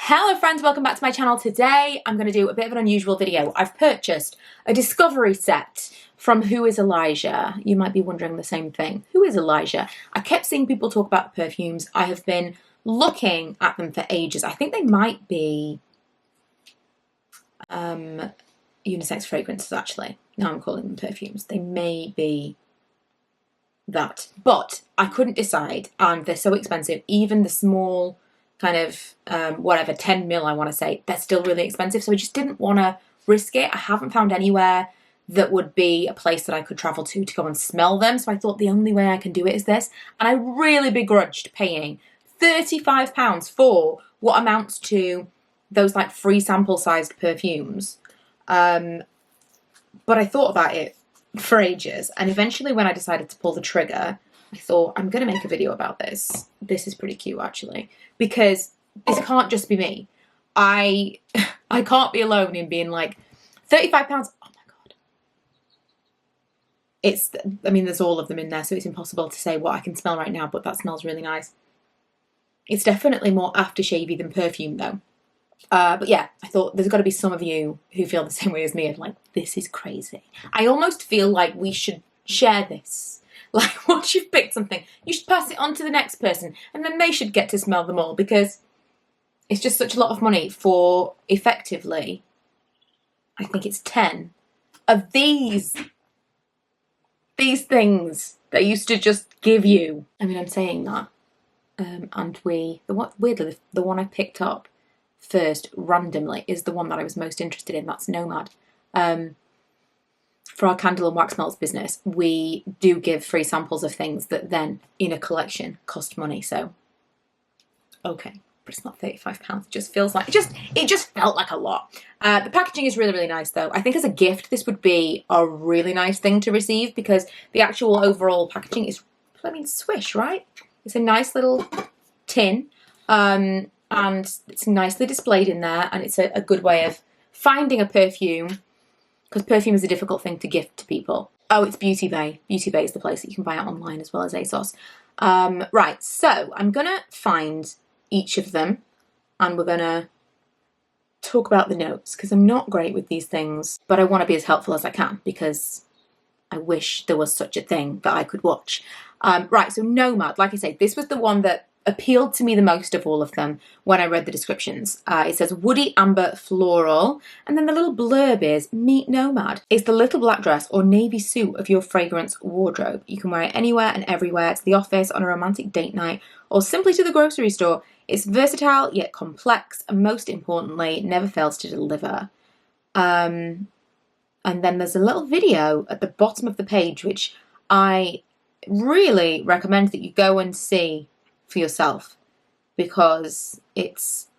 Hello friends, welcome back to my channel. Today I'm going to do a bit of an unusual video. I've purchased a discovery set from Who is Elijah. You might be wondering the same thing. Who is Elijah? I kept seeing people talk about the perfumes. I have been looking at them for ages. I think they might be unisex fragrances actually. Now I'm calling them perfumes. They may be that. But I couldn't decide and they're so expensive. Even the small kind of whatever 10 mil I want to say, they're still really expensive, so I just didn't want to risk it. I haven't found anywhere that would be a place that I could travel to go and smell them, so I thought the only way I can do it is this, and I really begrudged paying £35 for what amounts to those like free sample sized perfumes, but I thought about it for ages, and eventually when I decided to pull the trigger, I thought, I'm going to make a video about this. This is pretty cute, actually, because this can't just be me. I can't be alone in being like, £35, oh my God. I mean, there's all of them in there, so it's impossible to say what I can smell right now, but that smells really nice. It's definitely more aftershavey than perfume, though. But yeah, I thought there's got to be some of you who feel the same way as me and like, this is crazy. I almost feel like we should share this. Like, once you've picked something, you should pass it on to the next person, and then they should get to smell them all, because it's just such a lot of money for, effectively, I think it's 10 of these things they used to just give you. I mean, I'm saying that, and weirdly, the one I picked up first, randomly, is the one that I was most interested in. That's Nomad. For our candle and wax melts business, we do give free samples of things that then, in a collection, cost money. So, okay, but it's not £35. It just feels like, it just felt like a lot. The packaging is really, really nice, though. I think as a gift, this would be a really nice thing to receive, because the actual overall packaging is, I mean, swish, right? It's a nice little tin, and it's nicely displayed in there, and it's a good way of finding a perfume, because perfume is a difficult thing to gift to people. Oh, it's Beauty Bay. Beauty Bay is the place that you can buy it online as well as ASOS. Right, so I'm going to find each of them and we're going to talk about the notes, because I'm not great with these things, but I want to be as helpful as I can, because I wish there was such a thing that I could watch. Right, so Nomad, like I say, this was the one that appealed to me the most of all of them when I read the descriptions. It says woody, amber, floral, and then the little blurb is meet Nomad. It's the little black dress or navy suit of your fragrance wardrobe. You can wear it anywhere and everywhere, to the office, on a romantic date night, or simply to the grocery store. It's versatile yet complex, and most importantly, never fails to deliver. And then there's a little video at the bottom of the page, which I really recommend that you go and see for yourself, because it's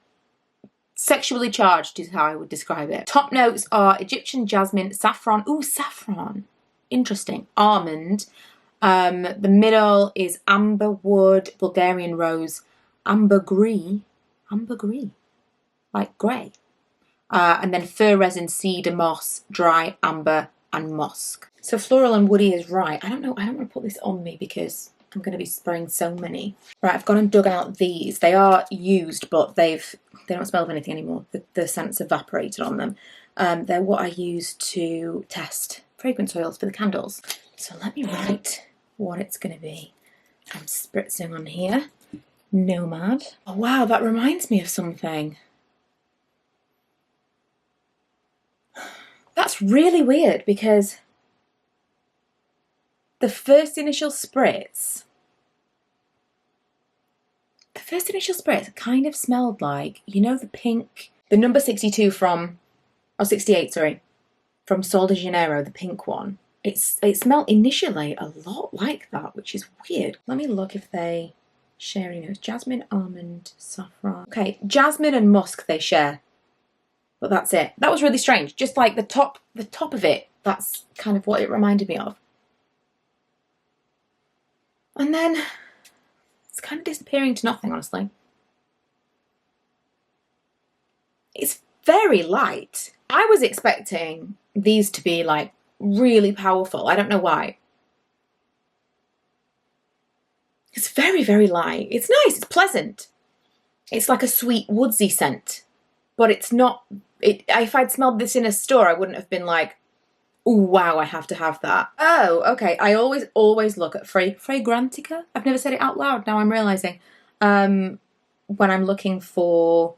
sexually charged is how I would describe it. Top notes are Egyptian jasmine, saffron, ooh, saffron, interesting, almond. The middle is amber wood, Bulgarian rose, ambergris, like grey. And then fir resin, cedar, moss, dry, amber, and musk. So floral and woody is right. I don't want to put this on me because I'm going to be spraying so many. Right, I've gone and dug out these. They are used, but they don't smell of anything anymore. The scent's evaporated on them. They're what I use to test fragrance oils for the candles. So let me write what it's going to be. I'm spritzing on here. Nomad. Oh wow, that reminds me of something. That's really weird, because the first initial spritz kind of smelled like, you know, the pink, the number 62 from, or 68, sorry, from Sol de Janeiro, the pink one. It smelled initially a lot like that, which is weird. Let me look if they share any notes. Jasmine, almond, saffron. Okay, jasmine and musk they share, but that's it. That was really strange. Just like the top of it, that's kind of what it reminded me of. And then it's kind of disappearing to nothing, honestly. It's very light. I was expecting these to be like really powerful. I don't know why. It's very, very light. It's nice. It's pleasant. It's like a sweet woodsy scent, but it's not. If I'd smelled this in a store, I wouldn't have been like, oh wow, I have to have that. Oh, okay. I always look at Fragrantica. I've never said it out loud. Now I'm realizing. When I'm looking for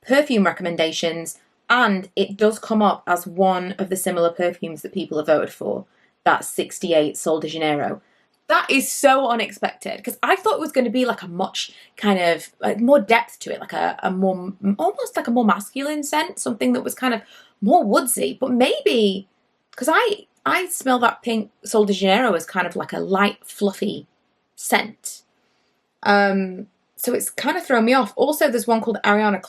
perfume recommendations, and it does come up as one of the similar perfumes that people have voted for. That's 68 Sol de Janeiro. That is so unexpected, because I thought it was going to be like a much kind of like more depth to it, like a more, almost like a more masculine scent, something that was kind of more woodsy. But maybe because I smell that pink Sol de Janeiro as kind of like a light, fluffy scent. So it's kind of thrown me off. Also, there's one called Ariana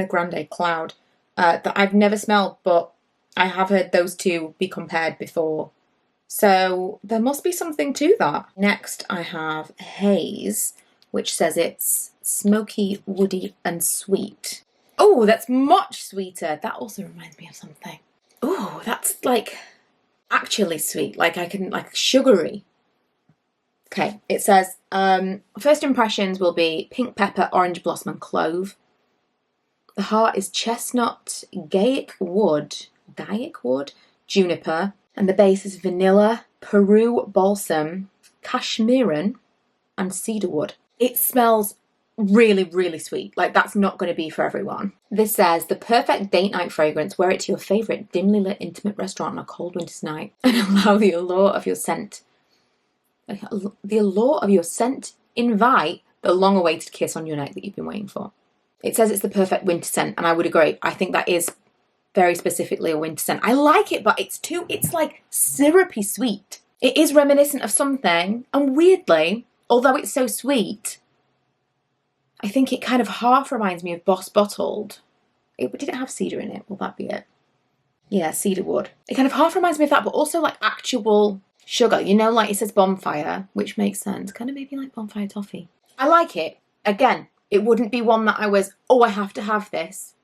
Grande Cloud, that I've never smelled, but I have heard those two be compared before. So there must be something to that. Next, I have Haze, which says it's smoky, woody, and sweet. Oh, that's much sweeter. That also reminds me of something. Oh, that's like actually sweet. Like sugary. Okay, it says, first impressions will be pink pepper, orange blossom, and clove. The heart is chestnut, gaiac wood, juniper, and the base is vanilla, Peru balsam, cashmeran, and cedarwood. It smells really, really sweet. Like, that's not going to be for everyone. This says, the perfect date night fragrance. Wear it to your favourite dimly lit intimate restaurant on a cold winter's night and allow the allure of your scent invite the long-awaited kiss on your neck that you've been waiting for. It says it's the perfect winter scent, and I would agree. I think that is very specifically a winter scent. I like it, but it's like syrupy sweet. It is reminiscent of something, and weirdly, although it's so sweet, I think it kind of half reminds me of Boss Bottled. Did it have cedar in it? Will that be it? Yeah, cedarwood. It kind of half reminds me of that, but also like actual sugar, you know, like it says bonfire, which makes sense. Kind of maybe like bonfire toffee. I like it. Again, it wouldn't be one that I was, oh, I have to have this.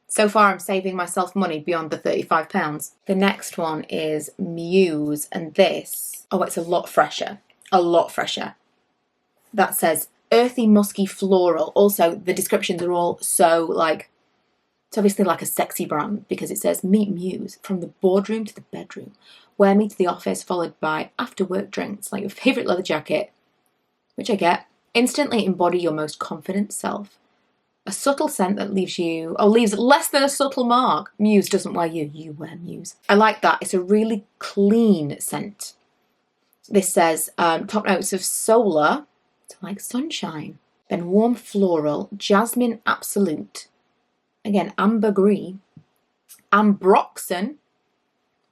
So far, I'm saving myself money beyond the £35. The next one is Muse, and this, oh, it's a lot fresher. A lot fresher. That says earthy, musky, floral. Also, the descriptions are all so like, it's obviously like a sexy brand, because it says meet Muse from the boardroom to the bedroom. Wear me to the office, followed by after-work drinks, like your favourite leather jacket, which I get. Instantly embody your most confident self. A subtle scent that leaves less than a subtle mark. Muse doesn't wear you, you wear Muse. I like that. It's a really clean scent. This says top notes of solar, so like sunshine, then warm floral, jasmine absolute, again ambergris, ambroxan,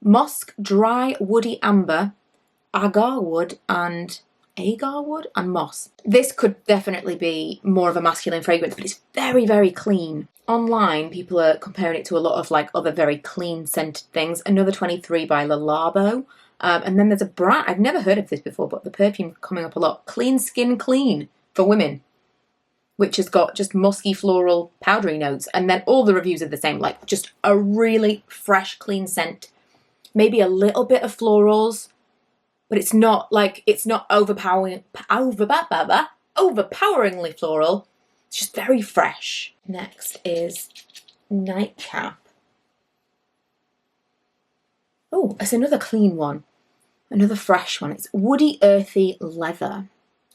musk, dry, woody amber, agarwood, and moss. This could definitely be more of a masculine fragrance, but it's very, very clean. Online, people are comparing it to a lot of like other very clean scented things. Another 23 by Le Labo. And then there's a brand, I've never heard of this before, but the perfume coming up a lot. Clean Skin Clean for women, which has got just musky, floral, powdery notes. And then all the reviews are the same, like just a really fresh, clean scent. Maybe a little bit of florals, but it's not overpoweringly floral. It's just very fresh. Next is Nightcap. Oh, it's another clean one. Another fresh one. It's Woody Earthy Leather.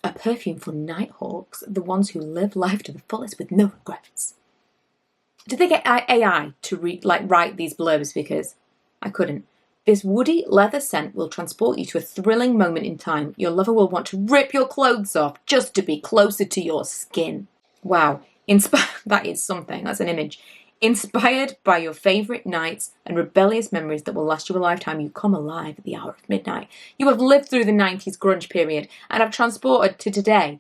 A perfume for nighthawks, the ones who live life to the fullest with no regrets. Did they get AI to write these blurbs? Because I couldn't. This woody leather scent will transport you to a thrilling moment in time. Your lover will want to rip your clothes off just to be closer to your skin. Wow. That is something. That's an image. Inspired by your favourite nights and rebellious memories that will last you a lifetime, you come alive at the hour of midnight. You have lived through the 90s grunge period and have transported to today.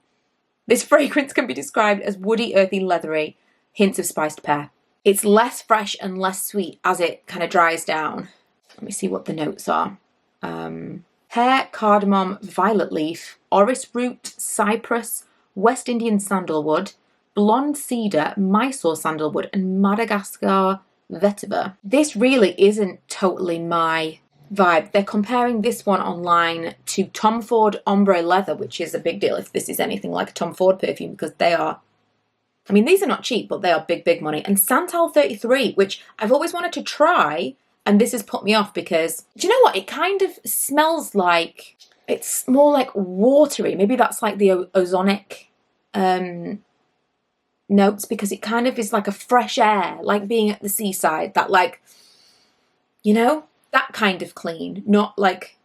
This fragrance can be described as woody, earthy, leathery, hints of spiced pear. It's less fresh and less sweet as it kind of dries down. Let me see what the notes are. Pear, cardamom, violet leaf, orris root, cypress, West Indian sandalwood, blonde cedar, Mysore sandalwood, and Madagascar vetiver. This really isn't totally my vibe. They're comparing this one online to Tom Ford Ombre Leather, which is a big deal if this is anything like a Tom Ford perfume, because they are I mean, these are not cheap, but they are big, big money. And Santal 33, which I've always wanted to try, and this has put me off because, do you know what? It kind of smells like, it's more like watery. Maybe that's like the ozonic notes, because it kind of is like a fresh air, like being at the seaside, that like, you know, that kind of clean, not like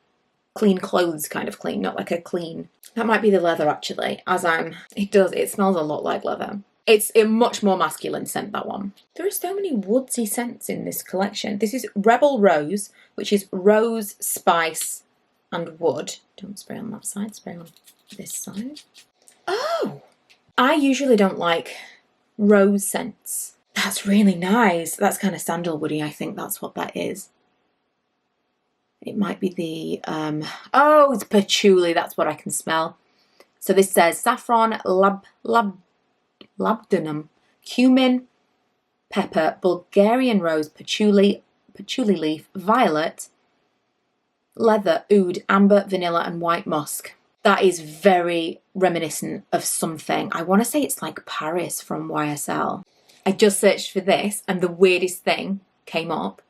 clean clothes kind of clean, not like a clean. That might be the leather actually, it smells a lot like leather. It's a much more masculine scent, that one. There are so many woodsy scents in this collection. This is Rebel Rose, which is rose, spice, and wood. Don't spray on that side, spray on this side. Oh! I usually don't like rose scents. That's really nice. That's kind of sandalwoody, I think that's what that is. It might be the, oh, it's patchouli, that's what I can smell. So this says saffron, labdanum, cumin, pepper, Bulgarian rose, patchouli leaf, violet, leather, oud, amber, vanilla, and white musk. That is very reminiscent of something. I want to say it's like Paris from YSL. I just searched for this and the weirdest thing came up.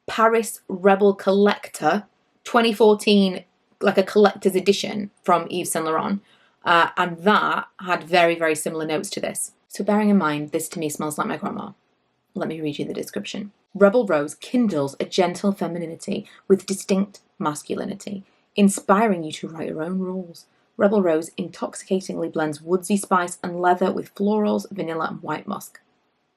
Paris Rebel Collector 2014, like a collector's edition from Yves Saint Laurent. And that had very, very similar notes to this. So bearing in mind, this to me smells like my grandma. Let me read you the description. Rebel Rose kindles a gentle femininity with distinct masculinity, inspiring you to write your own rules. Rebel Rose intoxicatingly blends woodsy spice and leather with florals, vanilla, and white musk.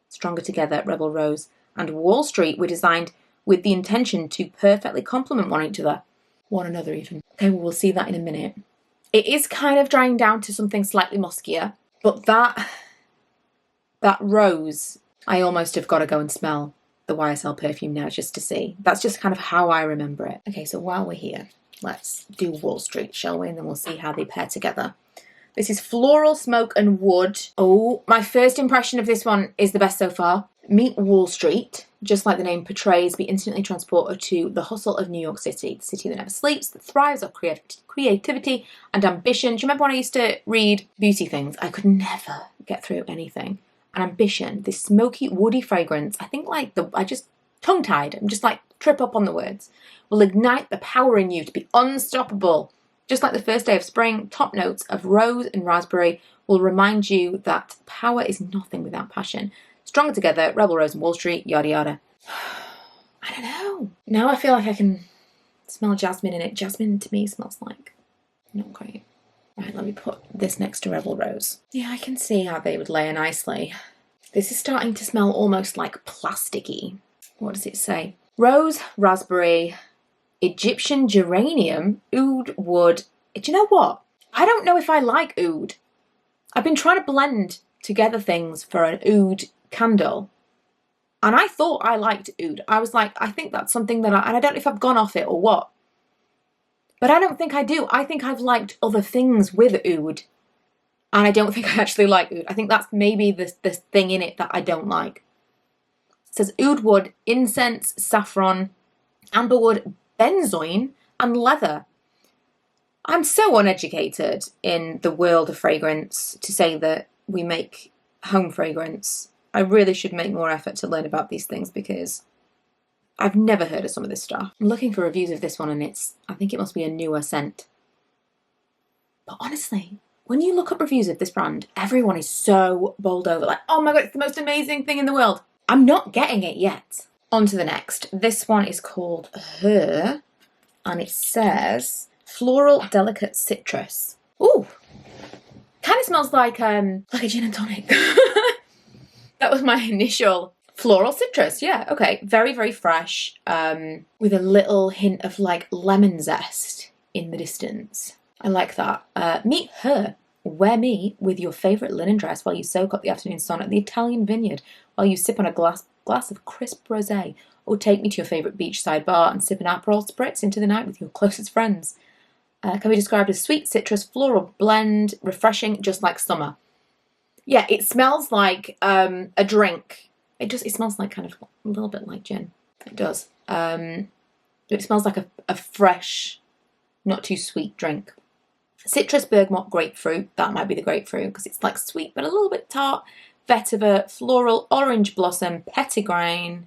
Stronger together, Rebel Rose and Wall Street were designed with the intention to perfectly complement one another even. Okay, well, we'll see that in a minute. It is kind of drying down to something slightly muskier, but that rose, I almost have got to go and smell the YSL perfume now just to see. That's just kind of how I remember it. Okay, so while we're here, let's do Wall Street, shall we? And then we'll see how they pair together. This is Floral, Smoke and Wood. Oh, my first impression of this one is the best so far. Meet Wall Street. Just like the name portrays, be instantly transported to the hustle of New York City, the city that never sleeps, that thrives on creativity and ambition. Do you remember when I used to read beauty things? I could never get through anything. And ambition, this smoky, woody fragrance, I think like I just tongue-tied, I'm just like trip up on the words, will ignite the power in you to be unstoppable. Just like the first day of spring, top notes of rose and raspberry will remind you that power is nothing without passion. Stronger together, Rebel Rose and Wall Street, yada yada. I don't know. Now I feel like I can smell jasmine in it. Jasmine to me smells like not great. Right, let me put this next to Rebel Rose. Yeah, I can see how they would layer nicely. This is starting to smell almost like plasticky. What does it say? Rose, raspberry, Egyptian geranium, oud, wood. Do you know what? I don't know if I like oud. I've been trying to blend together things for an oud candle, and I thought I liked oud. I was like, I think that's something that and I don't know if I've gone off it or what, but I don't think I do. I think I've liked other things with oud, and I don't think I actually like oud. I think that's maybe the thing in it that I don't like. It says oud wood, incense, saffron, amberwood, benzoin, and leather. I'm so uneducated in the world of fragrance to say that we make home fragrance. I really should make more effort to learn about these things because I've never heard of some of this stuff. I'm looking for reviews of this one and I think it must be a newer scent. But honestly, when you look up reviews of this brand, everyone is so bowled over, like, oh my God, it's the most amazing thing in the world. I'm not getting it yet. On to the next. This one is called Her, and it says Floral Delicate Citrus. Ooh, kind of smells like a gin and tonic. That was my initial floral citrus. Yeah, okay. Very, very fresh, with a little hint of like lemon zest in the distance. I like that. Meet Her. Wear me with your favourite linen dress while you soak up the afternoon sun at the Italian vineyard, while you sip on a glass of crisp rosé, or take me to your favourite beachside bar and sip an Aperol spritz into the night with your closest friends. Can be described as sweet citrus floral blend, refreshing, just like summer. Yeah, it smells like a drink. It smells like kind of a little bit like gin. It does. It smells like a fresh, not too sweet drink. Citrus, bergamot, grapefruit. That might be the grapefruit because it's like sweet but a little bit tart. Vetiver, floral, orange blossom, petitgrain,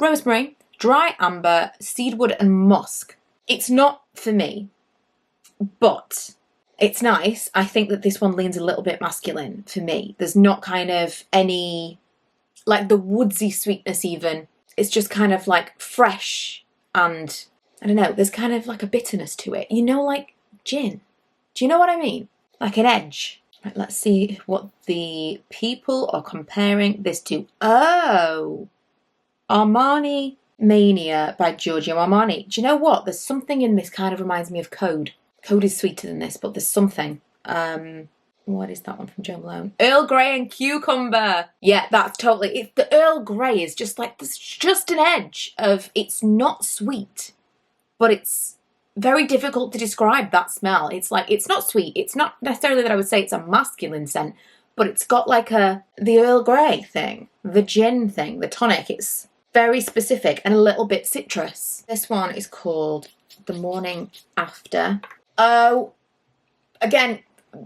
rosemary, dry amber, cedarwood and musk. It's not for me, but it's nice. I think that this one leans a little bit masculine for me. There's not kind of any, like the woodsy sweetness even. It's just kind of like fresh and, I don't know, there's kind of like a bitterness to it. You know, like gin. Do you know what I mean? Like an edge. Right, let's see what the people are comparing this to. Oh, Armani Mania by Giorgio Armani. Do you know what? There's something in this kind of reminds me of Code. Code is sweeter than this, but there's something. What is that one from Jo Malone? Earl Grey and cucumber. Yeah, that's totally. It's the Earl Grey is just like there's just an edge of it's not sweet, but it's very difficult to describe that smell. It's like it's not sweet. It's not necessarily that I would say it's a masculine scent, but it's got like the Earl Grey thing, the gin thing, the tonic. It's very specific and a little bit citrus. This one is called The Morning After. Oh, again,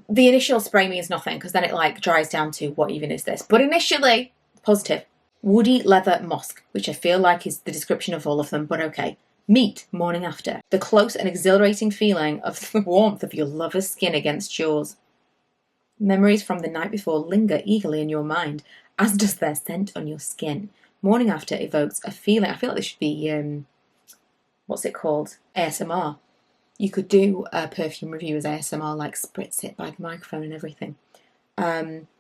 the initial spray means nothing because then it like dries down to what even is this. But initially, positive. Woody leather musk, which I feel like is the description of all of them, but okay. Meat, morning after. The close and exhilarating feeling of the warmth of your lover's skin against yours. Memories from the night before linger eagerly in your mind, as does their scent on your skin. Morning after evokes a feeling. I feel like this should be, what's it called? ASMR. You could do a perfume review as ASMR, like spritz it by the microphone and everything.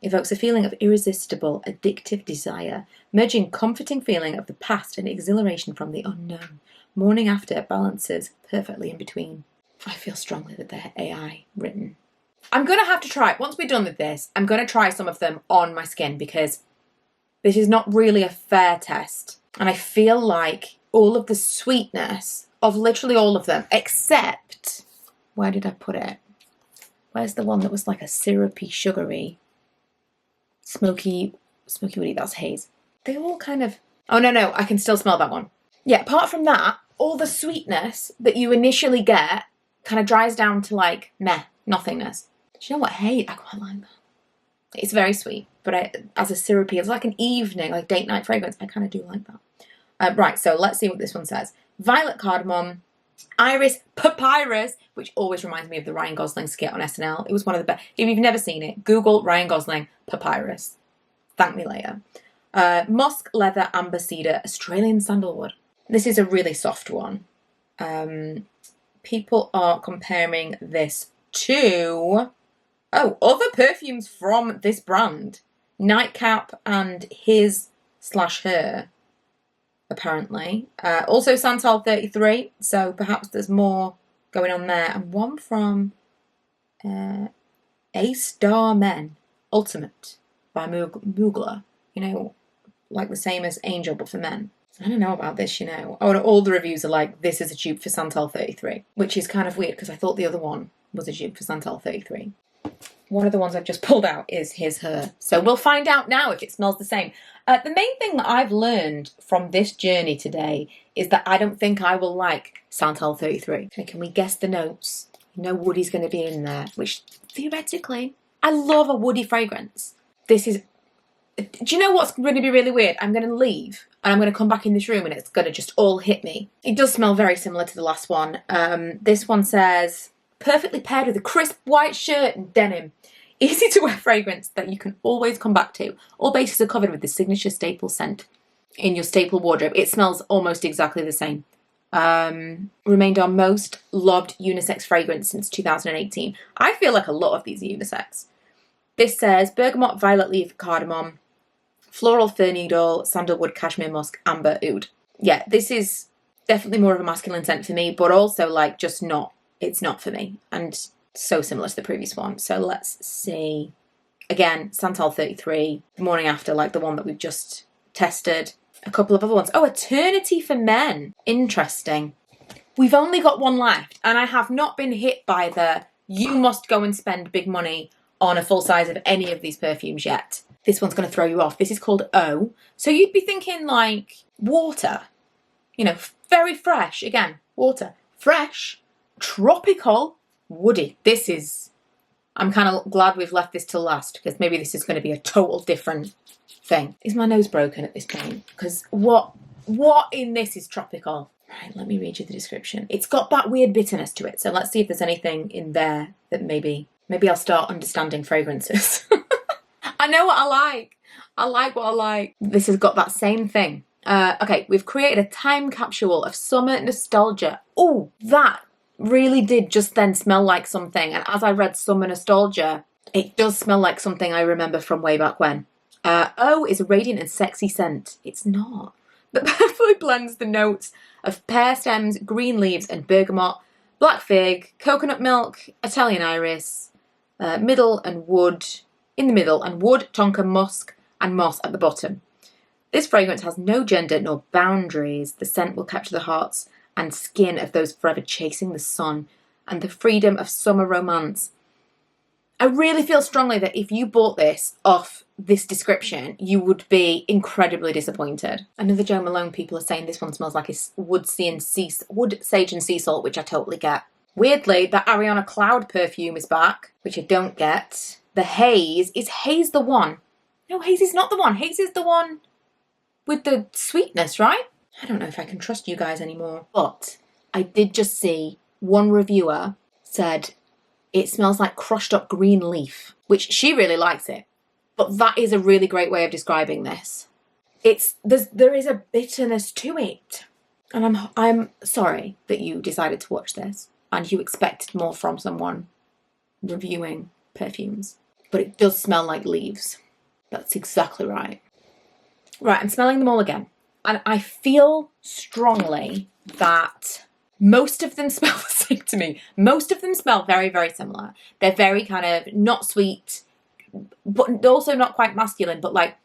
Evokes a feeling of irresistible, addictive desire, merging comforting feeling of the past and exhilaration from the unknown. Morning after balances perfectly in between. I feel strongly that they're AI written. I'm going to have to try, once we're done with this, I'm going to try some of them on my skin because this is not really a fair test. And I feel like all of the sweetness of literally all of them, except, where did I put it? Where's the one that was like a syrupy, sugary, smoky woody? That's haze. They all kind of, oh no, I can still smell that one. Yeah, apart from that, all the sweetness that you initially get kind of dries down to like meh, nothingness. Do you know what? Hey, I quite like that. It's very sweet, but as a syrupy, it's like an evening, like date night fragrance. I kind of do like that. Right, so let's see what this one says. Violet cardamom, iris papyrus, which always reminds me of the Ryan Gosling skit on SNL. It was one of the best. If you've never seen it, Google Ryan Gosling papyrus. Thank me later. Musk, leather, amber, cedar, Australian sandalwood. This is a really soft one. People are comparing this to, other perfumes from this brand. Nightcap and his/her, apparently. Also Santal 33, so perhaps there's more going on there. And one from A Star Men, Ultimate, by Mugler. You know, like the same as Angel, but for men. I don't know about this, you know. Oh, and all the reviews are like, this is a dupe for Santal 33, which is kind of weird because I thought the other one was a dupe for Santal 33. One of the ones I've just pulled out is his/her. So we'll find out now if it smells the same. The main thing that I've learned from this journey today is that I don't think I will like Santal 33. Okay, can we guess the notes? You know Woody's going to be in there, which theoretically, I love a woody fragrance. This is... Do you know what's going to be really weird? I'm going to leave and I'm going to come back in this room and it's going to just all hit me. It does smell very similar to the last one. This one says, perfectly paired with a crisp white shirt and denim. Easy to wear fragrance that you can always come back to. All bases are covered with the signature staple scent in your staple wardrobe. It smells almost exactly the same. Remained our most loved unisex fragrance since 2018. I feel like a lot of these are unisex. This says bergamot, violet leaf, cardamom, floral, fir needle, sandalwood, cashmere musk, amber, oud. Yeah, this is definitely more of a masculine scent for me, but also like just not, it's not for me. And so similar to the previous one. So let's see. Again, Santal 33, Morning After, like the one that we've just tested. A couple of other ones. Oh, Eternity for Men. Interesting. We've only got one left, and I have not been hit by the you must go and spend big money on a full size of any of these perfumes yet. This one's going to throw you off. This is called O. So you'd be thinking like water, you know, very fresh. Again, water, fresh, tropical, woody. This is, I'm kind of glad we've left this till last because maybe this is going to be a total different thing. Is my nose broken at this point? Because what in this is tropical? Right, let me read you the description. It's got that weird bitterness to it. So let's see if there's anything in there that maybe I'll start understanding fragrances. I know what I like. I like what I like. This has got that same thing. Okay, we've created a time capsule of summer nostalgia. Oh, that really did just then smell like something. And as I read summer nostalgia, it does smell like something I remember from way back when. O is a radiant and sexy scent. It's not. But perfectly blends the notes of pear stems, green leaves and bergamot, black fig, coconut milk, Italian iris, middle and wood, in the middle, and wood, tonka, musk and moss at the bottom. This fragrance has no gender nor boundaries. The scent will capture the hearts and skin of those forever chasing the sun and the freedom of summer romance. I really feel strongly that if you bought this off this description, you would be incredibly disappointed. Another Jo Malone people are saying this one smells like wood, sage and sea salt, which I totally get. Weirdly, that Ariana Cloud perfume is back, which I don't get. The Haze, is Haze the one? No, Haze is not the one. Haze is the one with the sweetness, right? I don't know if I can trust you guys anymore. But I did just see one reviewer said it smells like crushed up green leaf, which she really likes it. But that is a really great way of describing this. There is a bitterness to it. And I'm sorry that you decided to watch this and you expected more from someone reviewing perfumes. But it does smell like leaves. That's exactly right. Right, I'm smelling them all again. And I feel strongly that most of them smell the same to me. Most of them smell very, very similar. They're very kind of not sweet, but also not quite masculine, but like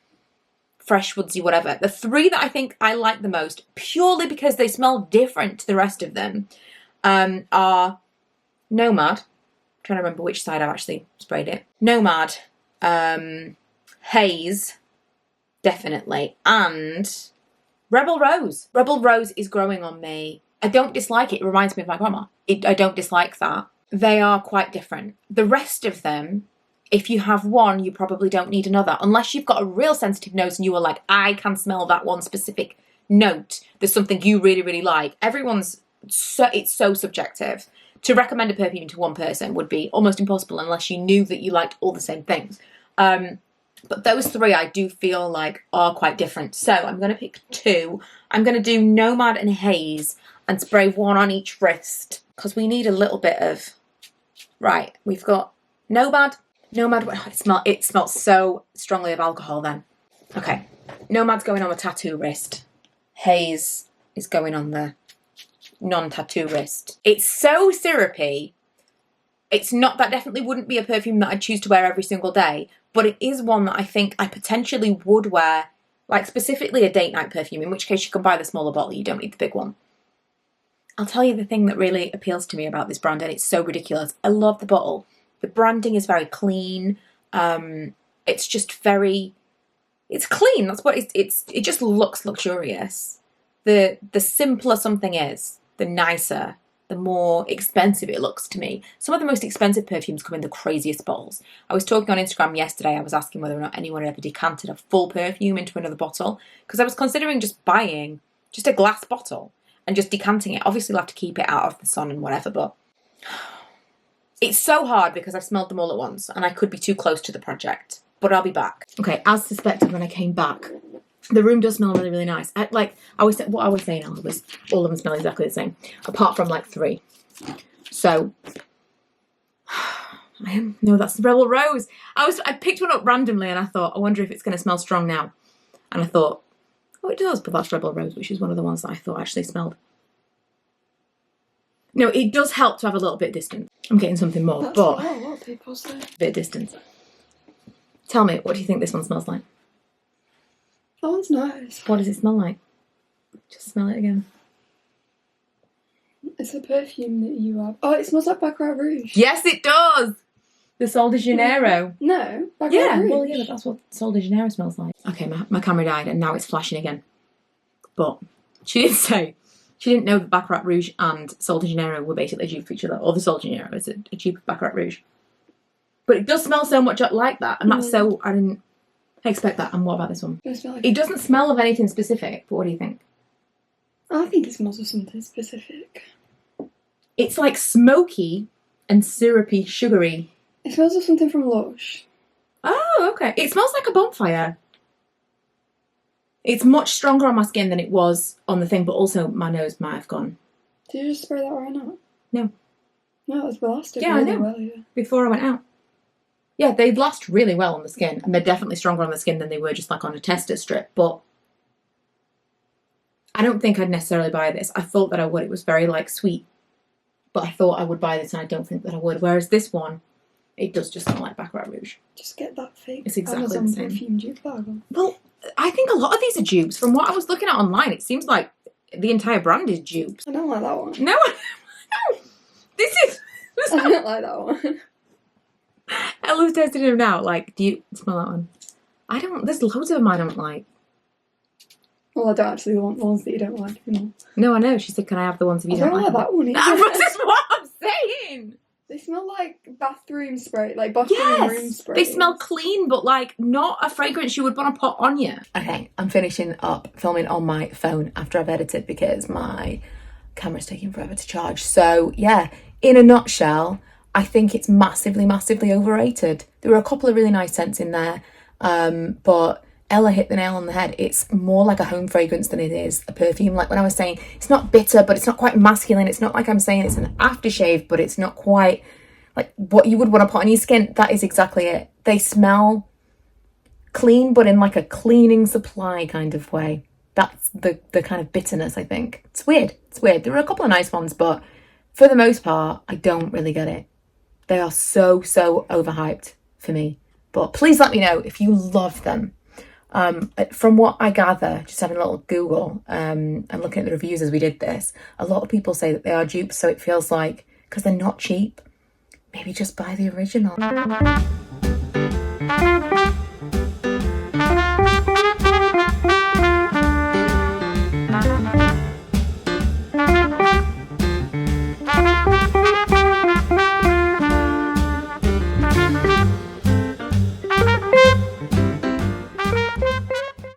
fresh, woodsy, whatever. The three that I think I like the most, purely because they smell different to the rest of them, are Nomad. I'm trying to remember which side I've actually sprayed it. Nomad, Haze, definitely, and Rebel Rose. Rebel Rose is growing on me. I don't dislike it. It reminds me of my grandma. I don't dislike that. They are quite different. The rest of them, if you have one, you probably don't need another. Unless you've got a real sensitive nose and you are like, I can smell that one specific note. There's something you really, really like. It's so subjective. To recommend a perfume to one person would be almost impossible unless you knew that you liked all the same things. But those three I do feel like are quite different. So I'm going to pick two. I'm going to do Nomad and Haze and spray one on each wrist because we need a little bit of... Right, we've got Nomad. It smells so strongly of alcohol then. Okay, Nomad's going on the tattoo wrist. Haze is going on the non-tattoo wrist. It's so syrupy. It's not, that definitely wouldn't be a perfume that I'd choose to wear every single day, but it is one that I think I potentially would wear, like specifically a date night perfume, in which case you can buy the smaller bottle, you don't need the big one. I'll tell you the thing that really appeals to me about this brand, and it's so ridiculous. I love the bottle. The branding is very clean. It's just very, it's clean. That's what it just looks luxurious. The simpler something is, the nicer, the more expensive it looks to me. Some of the most expensive perfumes come in the craziest bottles. I was talking on Instagram yesterday, I was asking whether or not anyone had ever decanted a full perfume into another bottle, because I was considering just buying just a glass bottle and just decanting it. Obviously, we'll have to keep it out of the sun and whatever, but it's so hard because I've smelled them all at once and I could be too close to the project, but I'll be back. Okay, as suspected when I came back, the room does smell really, really nice. What I was saying was all of them smell exactly the same, apart from like 3. So, no, that's the Rebel Rose. I picked one up randomly and I thought, I wonder if it's going to smell strong now. And I thought, oh, it does, but that's Rebel Rose, which is one of the ones that I thought actually smelled. No, it does help to have a little bit of distance. I'm getting something more, That's but what a lot of people say. Bit of distance. Tell me, what do you think this one smells like? That one's nice. What does it smell like? Just smell it again. It's a perfume that you have. Oh, it smells like Baccarat Rouge. Yes, it does! The Sol de Janeiro. No, Baccarat Rouge. Well, yeah, that's what Sol de Janeiro smells like. Okay, my camera died and now it's flashing again. But she did say She didn't know that Baccarat Rouge and Sol de Janeiro were basically a dupe for each other, or the Sol de Janeiro is a dupe of Baccarat Rouge. But it does smell so much like that, and that's so, I didn't expect that. And what about this one? It doesn't smell of anything specific, but what do you think? I think it smells of something specific. It's like smoky and syrupy, sugary. It smells of something from Lush. Oh, okay. It smells like a bonfire. It's much stronger on my skin than it was on the thing, but also my nose might have gone. Did you just spray that right now? No. No, it was blasted Yeah, really I know. well, yeah. Before I went out. Yeah, they last really well on the skin, and they're definitely stronger on the skin than they were just like on a tester strip, but I don't think I'd necessarily buy this. I thought that I would. It was very like sweet, but I thought I would buy this, and I don't think that I would. Whereas this one, it does just smell like Baccarat Rouge. Just get that fake It's exactly Amazon the same. perfume dupe bag on. Well, I think a lot of these are dupes. From what I was looking at online, it seems like the entire brand is dupes. I don't like that one. No, this is... I don't like that one. Ella's testing him now. Like, do you smell that one? I don't... There's loads of them I don't like. Well, I don't actually want ones that you don't like anymore. No, I know. She said, can I have the ones if you I don't don't like like that one either. That's what I'm saying. They smell like bathroom spray, like bathroom room spray. They smell clean, but like not a fragrance you would want to put on you. Okay, I'm finishing up filming on my phone after I've edited because my camera's taking forever to charge. So yeah, in a nutshell, I think it's massively, massively overrated. There were a couple of really nice scents in there, but Ella hit the nail on the head. It's more like a home fragrance than it is a perfume. Like when I was saying, it's not bitter, but it's not quite masculine. It's not like I'm saying it's an aftershave, but it's not quite like what you would want to put on your skin. That is exactly it. They smell clean, but in like a cleaning supply kind of way. That's the kind of bitterness, I think. It's weird. It's weird. There were a couple of nice ones, but for the most part, I don't really get it. They are so overhyped for me. But please let me know if you love them. From what I gather, just having a little Google and looking at the reviews as we did this, a lot of people say that they are dupes, so it feels like, because they're not cheap, maybe just buy the original.